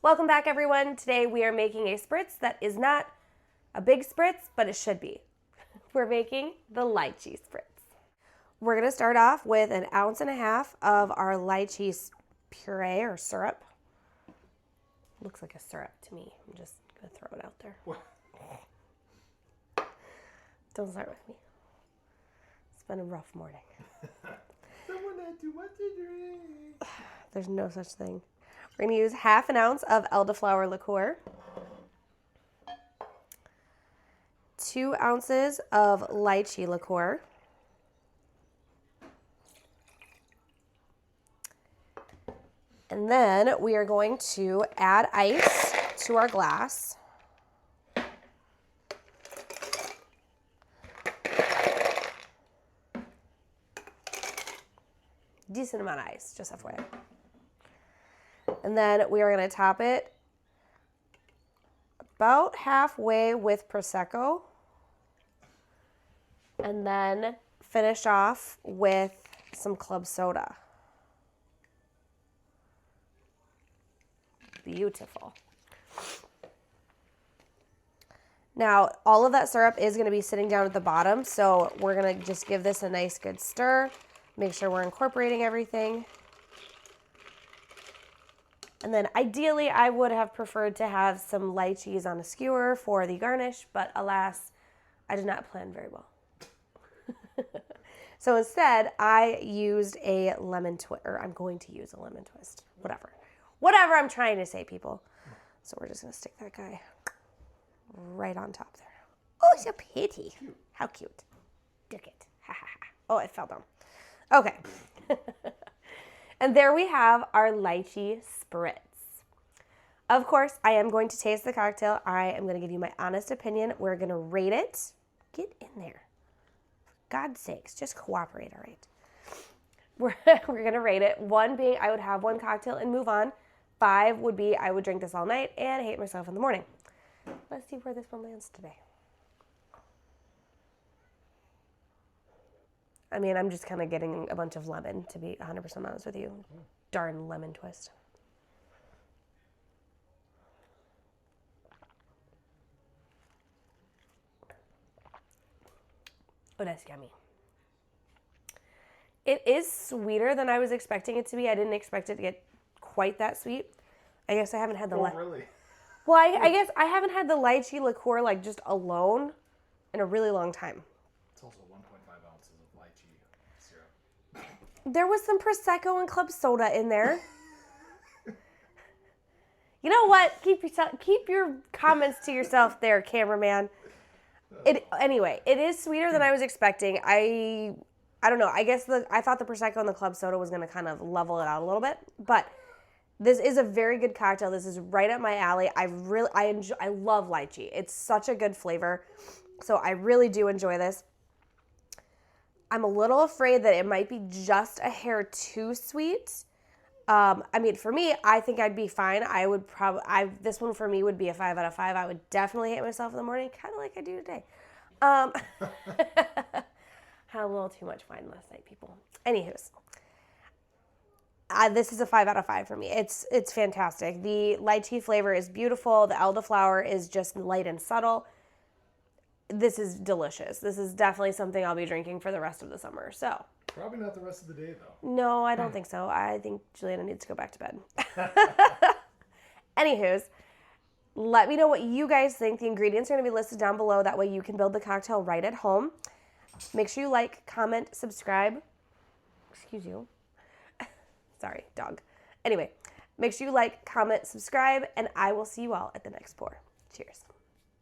Welcome back, everyone. Today we are making a spritz that is not a big spritz, but it should be. We're making the Lychee Spritz. We're going to start off with 1.5 ounces of our lychee puree or syrup. Looks like a syrup to me. I'm just going to throw it out there. What? Don't start with me. It's been a rough morning. Someone had too much to drink. There's no such thing. We're going to use 1/2 ounce of Elderflower Liqueur, 2 ounces of Lychee Liqueur, and then we are going to add ice to our glass. Decent amount of ice, just FYI. And then we are going to top it about halfway with Prosecco. And then finish off with some club soda. Beautiful. Now, all of that syrup is going to be sitting down at the bottom, so we're going to just give this a nice good stir. Make sure we're incorporating everything. And then ideally, I would have preferred to have some lychees on a skewer for the garnish, but alas, I did not plan very well. So instead, I used a lemon twist, or I'm going to use a lemon twist. Whatever I'm trying to say, people. So we're just going to stick that guy right on top there. Oh, so pretty. Cute. How cute. Dick it. Ha ha ha. Oh, it fell down. Okay. And there we have our Lychee Spritz. Of course, I am going to taste the cocktail. I am going to give you my honest opinion. We're going to rate it. Get in there. For God's sakes, just cooperate, all right? We're going to rate it. 1 being I would have 1 cocktail and move on. 5 would be I would drink this all night and hate myself in the morning. Let's see where this one lands today. I mean, I'm just kind of getting a bunch of lemon, to be 100% honest with you. Darn lemon twist. Oh, that's yummy. It is sweeter than I was expecting it to be. I didn't expect it to get quite that sweet. I guess I haven't had the... Oh, really? Well, I guess I haven't had the lychee liqueur, like, just alone in a really long time. It's also 1.5 ounces of lychee syrup. There was some Prosecco and club soda in there. You know what? Keep your comments to yourself there, cameraman. Anyway, it is sweeter than I was expecting. I don't know. I guess I thought the Prosecco and the club soda was going to kind of level it out a little bit, but this is a very good cocktail. This is right up my alley. I love lychee. It's such a good flavor. So I really do enjoy this. I'm a little afraid that it might be just a hair too sweet. I mean, for me, I think I'd be fine. This one for me would be a 5 out of 5. I would definitely hate myself in the morning, kind of like I do today. Had a little too much wine last night, people. Anywho's, this is a 5 out of 5 for me. It's fantastic. The lychee flavor is beautiful. The elderflower is just light and subtle. This is delicious. This is definitely something I'll be drinking for the rest of the summer. So Probably not the rest of the day, though. no, I don't think so. I think Juliana needs to go back to bed. Anywho's, let me know what you guys think. The ingredients are going to be listed down below. That way you can build the cocktail right at home. Make sure you like, comment, subscribe. Excuse you. Sorry, dog. Anyway, make sure you like, comment, subscribe, and I will see you all at the next pour. Cheers.